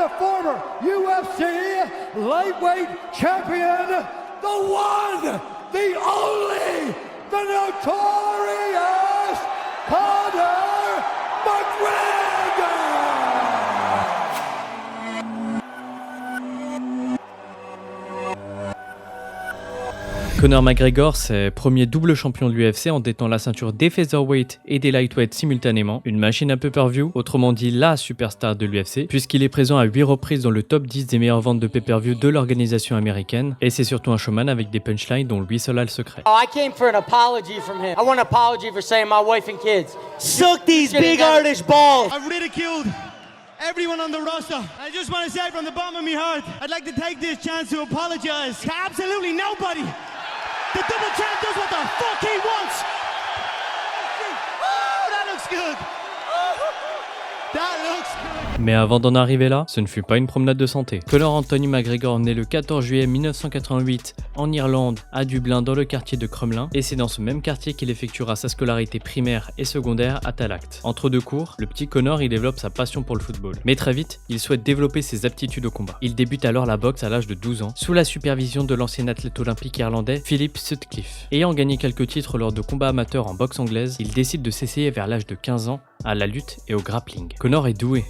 the former UFC lightweight champion, the one, the only, the notorious Conor McGregor! Conor McGregor, c'est premier double champion de l'UFC en détenant la ceinture des featherweight et des lightweight simultanément, une machine à pay-per-view, autrement dit la superstar de l'UFC, puisqu'il est présent à 8 reprises dans le top 10 des meilleures ventes de pay-per-view de l'organisation américaine, et c'est surtout un showman avec des punchlines dont lui seul a le secret. I came for an apology from him. I want an apology for saying my wife and kids. Suck these big artish balls! I've ridiculed everyone on the roster. I just want to say from the bottom of my heart, I'd like to take this chance to apologize to absolutely nobody. The double champ does what the fuck he wants. Oh, that looks good. That looks good. Mais avant d'en arriver là, ce ne fut pas une promenade de santé. Conor Anthony McGregor naît le 14 juillet 1988 en Irlande, à Dublin, dans le quartier de Crumlin, et c'est dans ce même quartier qu'il effectuera sa scolarité primaire et secondaire à Tallaght. Entre deux cours, le petit Conor y développe sa passion pour le football. Mais très vite, il souhaite développer ses aptitudes au combat. Il débute alors la boxe à l'âge de 12 ans, sous la supervision de l'ancien athlète olympique irlandais Philip Sutcliffe. Ayant gagné quelques titres lors de combats amateurs en boxe anglaise, il décide de s'essayer vers l'âge de 15 ans à la lutte et au grappling. Conor est doué,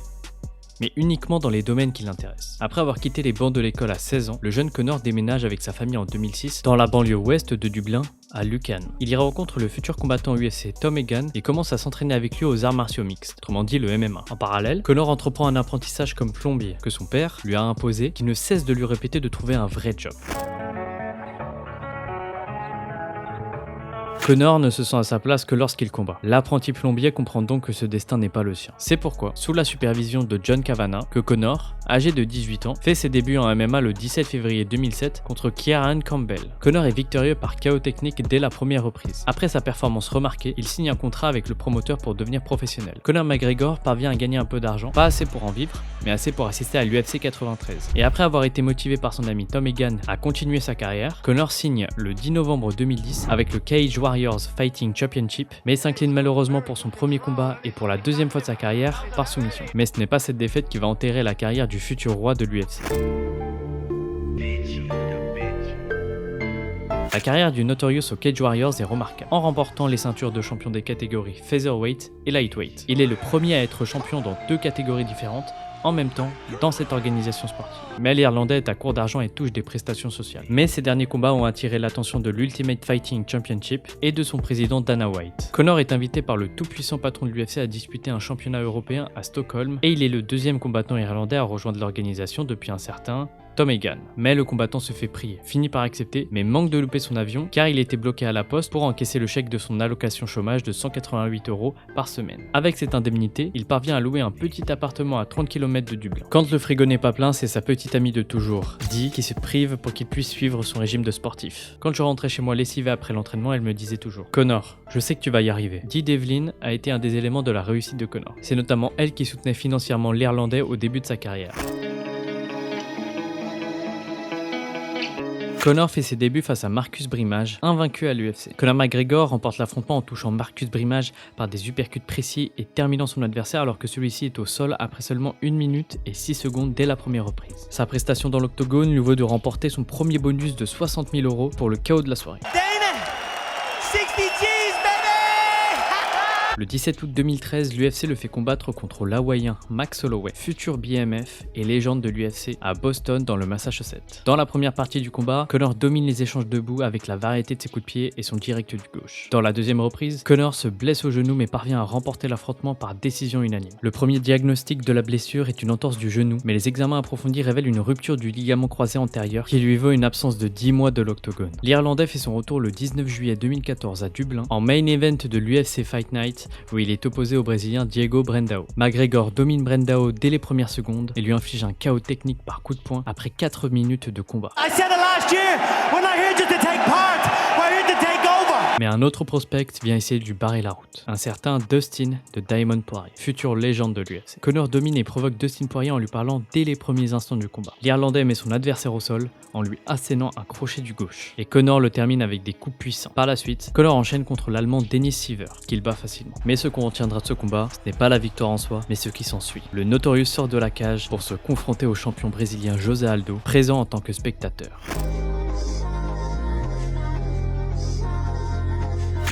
mais uniquement dans les domaines qui l'intéressent. Après avoir quitté les bancs de l'école à 16 ans, le jeune Conor déménage avec sa famille en 2006 dans la banlieue ouest de Dublin, à Lucan. Il y rencontre le futur combattant UFC Tom Egan et commence à s'entraîner avec lui aux arts martiaux mixtes, autrement dit le MMA. En parallèle, Conor entreprend un apprentissage comme plombier, que son père lui a imposé, qui ne cesse de lui répéter de trouver un vrai job. Conor ne se sent à sa place que lorsqu'il combat. L'apprenti plombier comprend donc que ce destin n'est pas le sien. C'est pourquoi, sous la supervision de John Kavanagh, que Conor, âgé de 18 ans, fait ses débuts en MMA le 17 février 2007 contre Kieran Campbell. Conor est victorieux par KO technique dès la première reprise. Après sa performance remarquée, il signe un contrat avec le promoteur pour devenir professionnel. Conor McGregor parvient à gagner un peu d'argent, pas assez pour en vivre, mais assez pour assister à l'UFC 93. Et après avoir été motivé par son ami Tom Egan à continuer sa carrière, Conor signe le 10 novembre 2010 avec le Cage Warriors Fighting Championship, mais s'incline malheureusement pour son premier combat et pour la deuxième fois de sa carrière par soumission. Mais ce n'est pas cette défaite qui va enterrer la carrière du futur roi de l'UFC. La carrière du Notorious au Cage Warriors est remarquable, en remportant les ceintures de champion des catégories Featherweight et Lightweight. Il est le premier à être champion dans deux catégories différentes, en même temps dans cette organisation sportive. Mais l'Irlandais est à court d'argent et touche des prestations sociales. Mais ces derniers combats ont attiré l'attention de l'Ultimate Fighting Championship et de son président Dana White. Conor est invité par le tout-puissant patron de l'UFC à disputer un championnat européen à Stockholm et il est le deuxième combattant irlandais à rejoindre l'organisation depuis un certain Tom Egan. Mais le combattant se fait prier, finit par accepter, mais manque de louper son avion car il était bloqué à la poste pour encaisser le chèque de son allocation chômage de 188 € par semaine. Avec cette indemnité, il parvient à louer un petit appartement à 30 km de Dublin. Quand le frigo n'est pas plein, c'est sa petite amie de toujours, Dee, qui se prive pour qu'il puisse suivre son régime de sportif. Quand je rentrais chez moi lessivé après l'entraînement, elle me disait toujours « Conor, je sais que tu vas y arriver ». Dee Devlin a été un des éléments de la réussite de Conor. C'est notamment elle qui soutenait financièrement l'Irlandais au début de sa carrière. Conor fait ses débuts face à Marcus Brimage, invaincu à l'UFC. Conor McGregor remporte l'affrontement en touchant Marcus Brimage par des uppercuts précis et terminant son adversaire alors que celui-ci est au sol après seulement 1 minute et 6 secondes dès la première reprise. Sa prestation dans l'octogone lui vaut de remporter son premier bonus de 60 000 € pour le KO de la soirée. Le 17 août 2013, l'UFC le fait combattre contre l'Hawaïen Max Holloway, futur BMF et légende de l'UFC à Boston dans le Massachusetts. Dans la première partie du combat, Conor domine les échanges debout avec la variété de ses coups de pied et son direct du gauche. Dans la deuxième reprise, Conor se blesse au genou mais parvient à remporter l'affrontement par décision unanime. Le premier diagnostic de la blessure est une entorse du genou, mais les examens approfondis révèlent une rupture du ligament croisé antérieur qui lui vaut une absence de 10 mois de l'octogone. L'Irlandais fait son retour le 19 juillet 2014 à Dublin en main event de l'UFC Fight Night où il est opposé au Brésilien Diego Brandao. McGregor domine Brandao dès les premières secondes et lui inflige un KO technique par coup de poing après 4 minutes de combat. Mais un autre prospect vient essayer de lui barrer la route. Un certain Dustin de Diamond Poirier, future légende de l'UFC. Conor domine et provoque Dustin Poirier en lui parlant dès les premiers instants du combat. L'Irlandais met son adversaire au sol en lui assénant un crochet du gauche. Et Conor le termine avec des coups puissants. Par la suite, Conor enchaîne contre l'Allemand Dennis Siver, qu'il bat facilement. Mais ce qu'on retiendra de ce combat, ce n'est pas la victoire en soi, mais ce qui s'ensuit. Le Notorious sort de la cage pour se confronter au champion brésilien José Aldo, présent en tant que spectateur.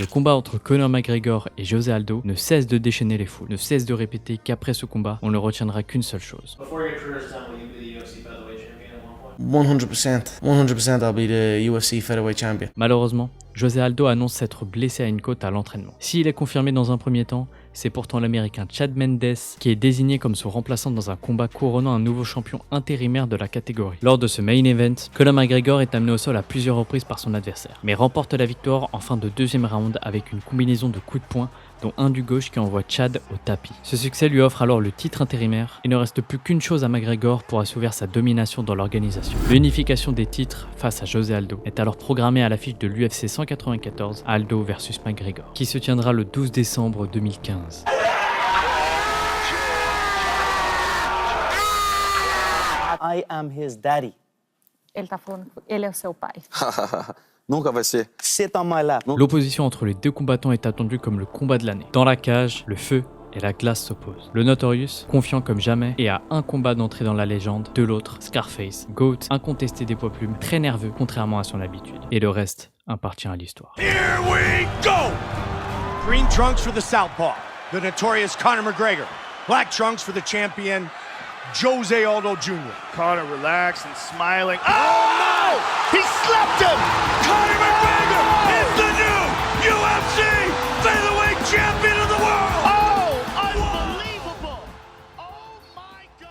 Le combat entre Conor McGregor et José Aldo ne cesse de déchaîner les foules, ne cesse de répéter qu'après ce combat, on ne retiendra qu'une seule chose. Before your career's done, will you be the UFC featherweight champion at one point? 100%. 100% I'll be the UFC featherweight champion. Malheureusement, José Aldo annonce s'être blessé à une côte à l'entraînement. S'il est confirmé dans un premier temps, c'est pourtant l'américain Chad Mendes qui est désigné comme son remplaçant dans un combat couronnant un nouveau champion intérimaire de la catégorie. Lors de ce main event, Conor McGregor est amené au sol à plusieurs reprises par son adversaire, mais remporte la victoire en fin de deuxième round avec une combinaison de coups de poing, dont un du gauche qui envoie Chad au tapis. Ce succès lui offre alors le titre intérimaire. Il ne reste plus qu'une chose à McGregor pour assouvir sa domination dans l'organisation. L'unification des titres face à José Aldo est alors programmée à l'affiche de l'UFC 194, Aldo vs McGregor, qui se tiendra le 12 décembre 2015. I am his daddy. Ele tá falando que ele é o seu pai. Nunca vai ser. Sit on my lap. L'opposition entre les deux combattants est attendue comme le combat de l'année. Dans la cage, le feu et la glace s'opposent. Le Notorious, confiant comme jamais, et à un combat d'entrée dans la légende, de l'autre, Scarface, GOAT, incontesté des poids plumes, très nerveux, contrairement à son habitude. Et le reste appartient à l'histoire. Here we go! Green trunks for the southpaw, the notorious Conor McGregor. Black trunks for the champion, Jose Aldo Jr. Conor relaxed and smiling. Oh no! He slapped him! Conor McGregor is the new UFC featherweight champion of the world! Oh, unbelievable! Oh my God!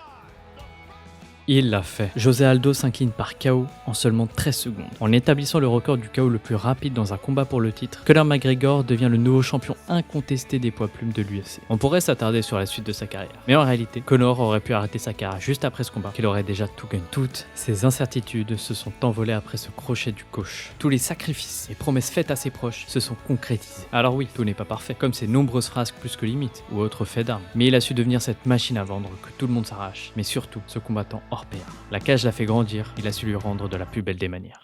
Il l'a fait. José Aldo s'incline par KO en seulement 13 secondes. En établissant le record du KO le plus rapide dans un combat pour le titre, Conor McGregor devient le nouveau champion incontesté des poids plumes de l'UFC. On pourrait s'attarder sur la suite de sa carrière, mais en réalité, Conor aurait pu arrêter sa carrière juste après ce combat, qu'il aurait déjà tout gagné. Toutes ces incertitudes se sont envolées après ce crochet du gauche. Tous les sacrifices et promesses faites à ses proches se sont concrétisés. Alors oui, tout n'est pas parfait, comme ses nombreuses phrases plus que limites ou autres faits d'armes. Mais il a su devenir cette machine à vendre que tout le monde s'arrache, mais surtout ce combattant hors pair. La cage l'a fait grandir, il a su lui rendre de la plus belle des manières.